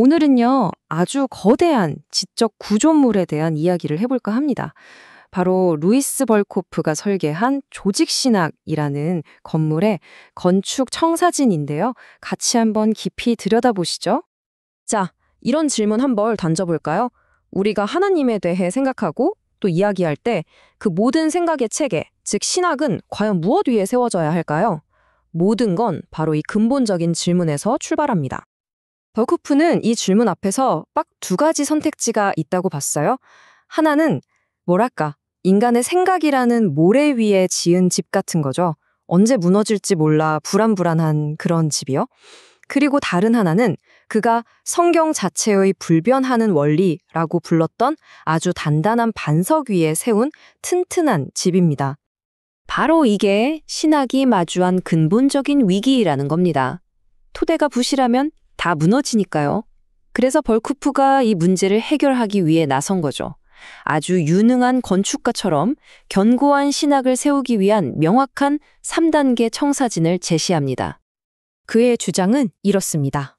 오늘은요, 아주 거대한 지적 구조물에 대한 이야기를 해볼까 합니다. 바로 루이스 벌코프가 설계한 조직신학이라는 건물의 건축 청사진인데요. 같이 한번 깊이 들여다보시죠. 자, 이런 질문 한번 던져볼까요? 우리가 하나님에 대해 생각하고 또 이야기할 때 그 모든 생각의 체계, 즉 신학은 과연 무엇 위에 세워져야 할까요? 모든 건 바로 이 근본적인 질문에서 출발합니다. 벌코프는 이 질문 앞에서 딱 두 가지 선택지가 있다고 봤어요. 하나는 뭐랄까, 인간의 생각이라는 모래 위에 지은 집 같은 거죠. 언제 무너질지 몰라 불안불안한 그런 집이요. 그리고 다른 하나는 그가 성경 자체의 불변하는 원리라고 불렀던 아주 단단한 반석 위에 세운 튼튼한 집입니다. 바로 이게 신학이 마주한 근본적인 위기라는 겁니다. 토대가 부실하면 다 무너지니까요. 그래서 벌코프가 이 문제를 해결하기 위해 나선 거죠. 아주 유능한 건축가처럼 견고한 신학을 세우기 위한 명확한 3단계 청사진을 제시합니다. 그의 주장은 이렇습니다.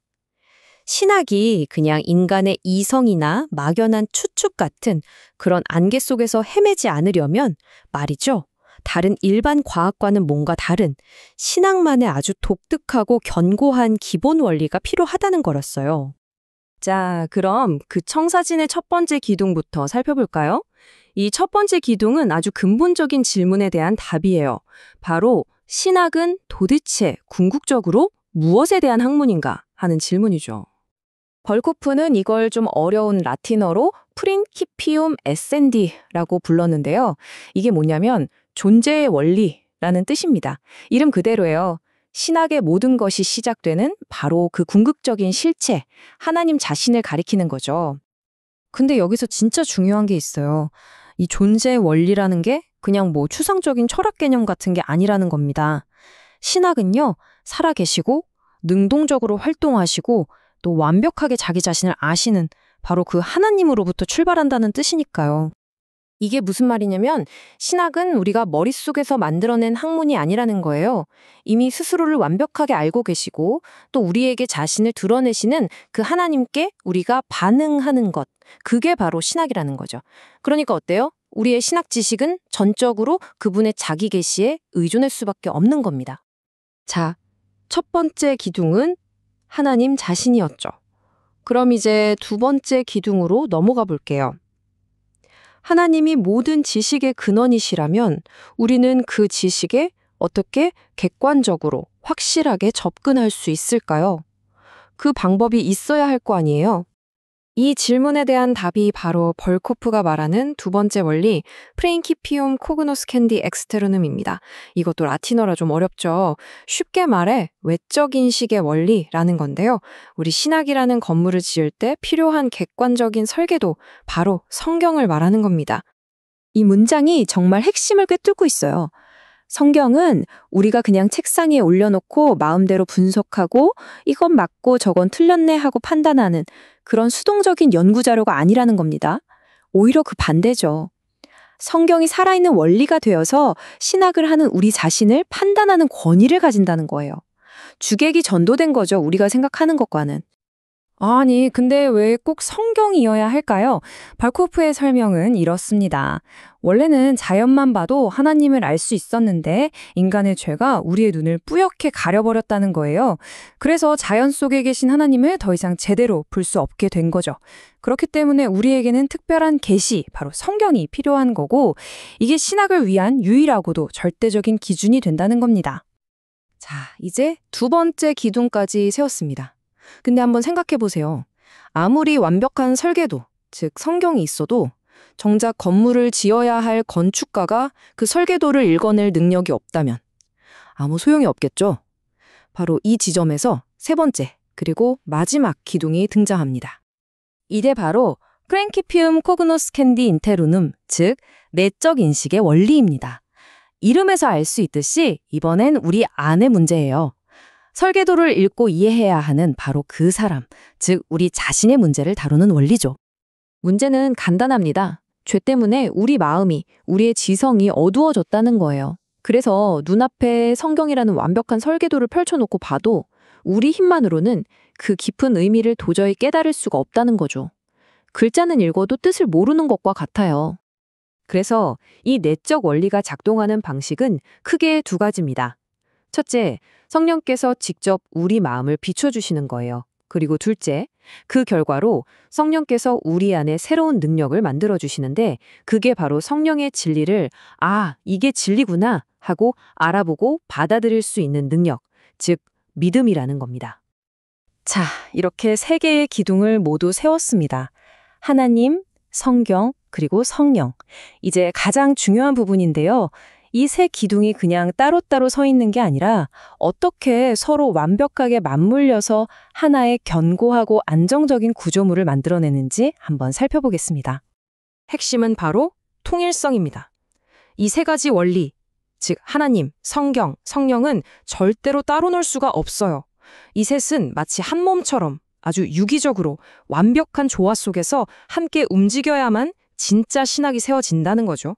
신학이 그냥 인간의 이성이나 막연한 추측 같은 그런 안개 속에서 헤매지 않으려면 말이죠. 다른 일반 과학과는 뭔가 다른 신학만의 아주 독특하고 견고한 기본 원리가 필요하다는 거였어요. 자, 그럼 그 청사진의 첫 번째 기둥부터 살펴볼까요? 이 첫 번째 기둥은 아주 근본적인 질문에 대한 답이에요. 바로 신학은 도대체 궁극적으로 무엇에 대한 학문인가 하는 질문이죠. 벌코프는 이걸 좀 어려운 라틴어로 프린키피움 에센디라고 불렀는데요. 이게 뭐냐면 존재의 원리라는 뜻입니다. 이름 그대로예요. 신학의 모든 것이 시작되는 바로 그 궁극적인 실체, 하나님 자신을 가리키는 거죠. 근데 여기서 진짜 중요한 게 있어요. 이 존재의 원리라는 게 그냥 뭐 추상적인 철학 개념 같은 게 아니라는 겁니다. 신학은요, 살아계시고 능동적으로 활동하시고 또 완벽하게 자기 자신을 아시는 바로 그 하나님으로부터 출발한다는 뜻이니까요. 이게 무슨 말이냐면 신학은 우리가 머릿속에서 만들어낸 학문이 아니라는 거예요. 이미 스스로를 완벽하게 알고 계시고 또 우리에게 자신을 드러내시는 그 하나님께 우리가 반응하는 것, 그게 바로 신학이라는 거죠. 그러니까 어때요? 우리의 신학 지식은 전적으로 그분의 자기 계시에 의존할 수밖에 없는 겁니다. 자, 첫 번째 기둥은 하나님 자신이었죠. 그럼 이제 두 번째 기둥으로 넘어가 볼게요. 하나님이 모든 지식의 근원이시라면 우리는 그 지식에 어떻게 객관적으로 확실하게 접근할 수 있을까요? 그 방법이 있어야 할 거 아니에요? 이 질문에 대한 답이 바로 벌코프가 말하는 두 번째 원리, 프레인키피움 코그노스캔디 엑스테르눔입니다. 이것도 라틴어라 좀 어렵죠. 쉽게 말해 외적 인식의 원리라는 건데요. 우리 신학이라는 건물을 지을 때 필요한 객관적인 설계도, 바로 성경을 말하는 겁니다. 이 문장이 정말 핵심을 꿰뚫고 있어요. 성경은 우리가 그냥 책상 위에 올려놓고 마음대로 분석하고 이건 맞고 저건 틀렸네 하고 판단하는 그런 수동적인 연구자료가 아니라는 겁니다. 오히려 그 반대죠. 성경이 살아있는 원리가 되어서 신학을 하는 우리 자신을 판단하는 권위를 가진다는 거예요. 주객이 전도된 거죠, 우리가 생각하는 것과는. 아니, 근데 왜 꼭 성경이어야 할까요? 벌코프의 설명은 이렇습니다. 원래는 자연만 봐도 하나님을 알 수 있었는데 인간의 죄가 우리의 눈을 뿌옇게 가려버렸다는 거예요. 그래서 자연 속에 계신 하나님을 더 이상 제대로 볼 수 없게 된 거죠. 그렇기 때문에 우리에게는 특별한 계시, 바로 성경이 필요한 거고 이게 신학을 위한 유일하고도 절대적인 기준이 된다는 겁니다. 자, 이제 두 번째 기둥까지 세웠습니다. 근데 한번 생각해 보세요. 아무리 완벽한 설계도, 즉 성경이 있어도 정작 건물을 지어야 할 건축가가 그 설계도를 읽어낼 능력이 없다면 아무 소용이 없겠죠. 바로 이 지점에서 세 번째, 그리고 마지막 기둥이 등장합니다. 이게 바로 프랭키피움 코그노스캔디 인테루눔, 즉 내적 인식의 원리입니다. 이름에서 알 수 있듯이 이번엔 우리 안의 문제예요. 설계도를 읽고 이해해야 하는 바로 그 사람, 즉 우리 자신의 문제를 다루는 원리죠. 문제는 간단합니다. 죄 때문에 우리 마음이, 우리의 지성이 어두워졌다는 거예요. 그래서 눈앞에 성경이라는 완벽한 설계도를 펼쳐놓고 봐도 우리 힘만으로는 그 깊은 의미를 도저히 깨달을 수가 없다는 거죠. 글자는 읽어도 뜻을 모르는 것과 같아요. 그래서 이 내적 원리가 작동하는 방식은 크게 두 가지입니다. 첫째, 성령께서 직접 우리 마음을 비춰주시는 거예요. 그리고 둘째, 그 결과로 성령께서 우리 안에 새로운 능력을 만들어주시는데 그게 바로 성령의 진리를 이게 진리구나 하고 알아보고 받아들일 수 있는 능력, 즉 믿음이라는 겁니다. 자, 이렇게 세 개의 기둥을 모두 세웠습니다. 하나님, 성경, 그리고 성령. 이제 가장 중요한 부분인데요. 이 세 기둥이 그냥 따로따로 서 있는 게 아니라 어떻게 서로 완벽하게 맞물려서 하나의 견고하고 안정적인 구조물을 만들어내는지 한번 살펴보겠습니다. 핵심은 바로 통일성입니다. 이 세 가지 원리, 즉 하나님, 성경, 성령은 절대로 따로 놀 수가 없어요. 이 셋은 마치 한 몸처럼 아주 유기적으로 완벽한 조화 속에서 함께 움직여야만 진짜 신학이 세워진다는 거죠.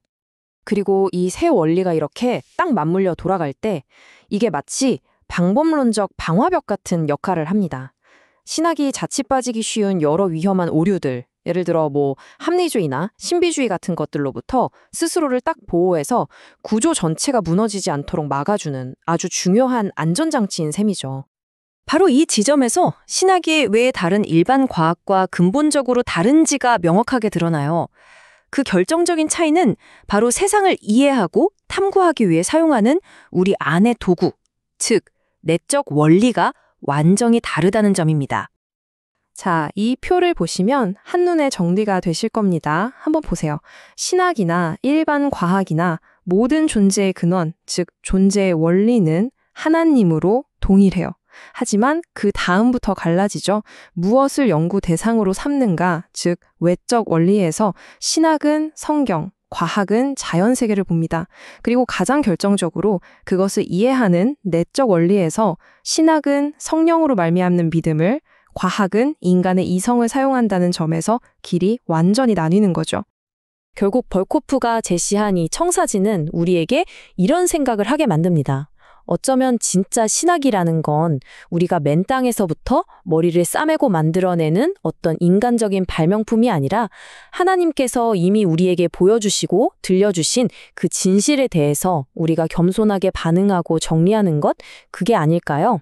그리고 이 세 원리가 이렇게 딱 맞물려 돌아갈 때 이게 마치 방법론적 방화벽 같은 역할을 합니다. 신학이 자칫 빠지기 쉬운 여러 위험한 오류들, 예를 들어 합리주의나 신비주의 같은 것들로부터 스스로를 딱 보호해서 구조 전체가 무너지지 않도록 막아주는 아주 중요한 안전장치인 셈이죠. 바로 이 지점에서 신학이 왜 다른 일반 과학과 근본적으로 다른지가 명확하게 드러나요. 그 결정적인 차이는 바로 세상을 이해하고 탐구하기 위해 사용하는 우리 안의 도구, 즉 내적 원리가 완전히 다르다는 점입니다. 자, 이 표를 보시면 한눈에 정리가 되실 겁니다. 한번 보세요. 신학이나 일반 과학이나 모든 존재의 근원, 즉 존재의 원리는 하나님으로 동일해요. 하지만 그 다음부터 갈라지죠. 무엇을 연구 대상으로 삼는가, 즉 외적 원리에서 신학은 성경, 과학은 자연세계를 봅니다. 그리고 가장 결정적으로 그것을 이해하는 내적 원리에서 신학은 성령으로 말미암는 믿음을, 과학은 인간의 이성을 사용한다는 점에서 길이 완전히 나뉘는 거죠. 결국 벌코프가 제시한 이 청사진은 우리에게 이런 생각을 하게 만듭니다. 어쩌면 진짜 신학이라는 건 우리가 맨 땅에서부터 머리를 싸매고 만들어내는 어떤 인간적인 발명품이 아니라 하나님께서 이미 우리에게 보여주시고 들려주신 그 진실에 대해서 우리가 겸손하게 반응하고 정리하는 것, 그게 아닐까요?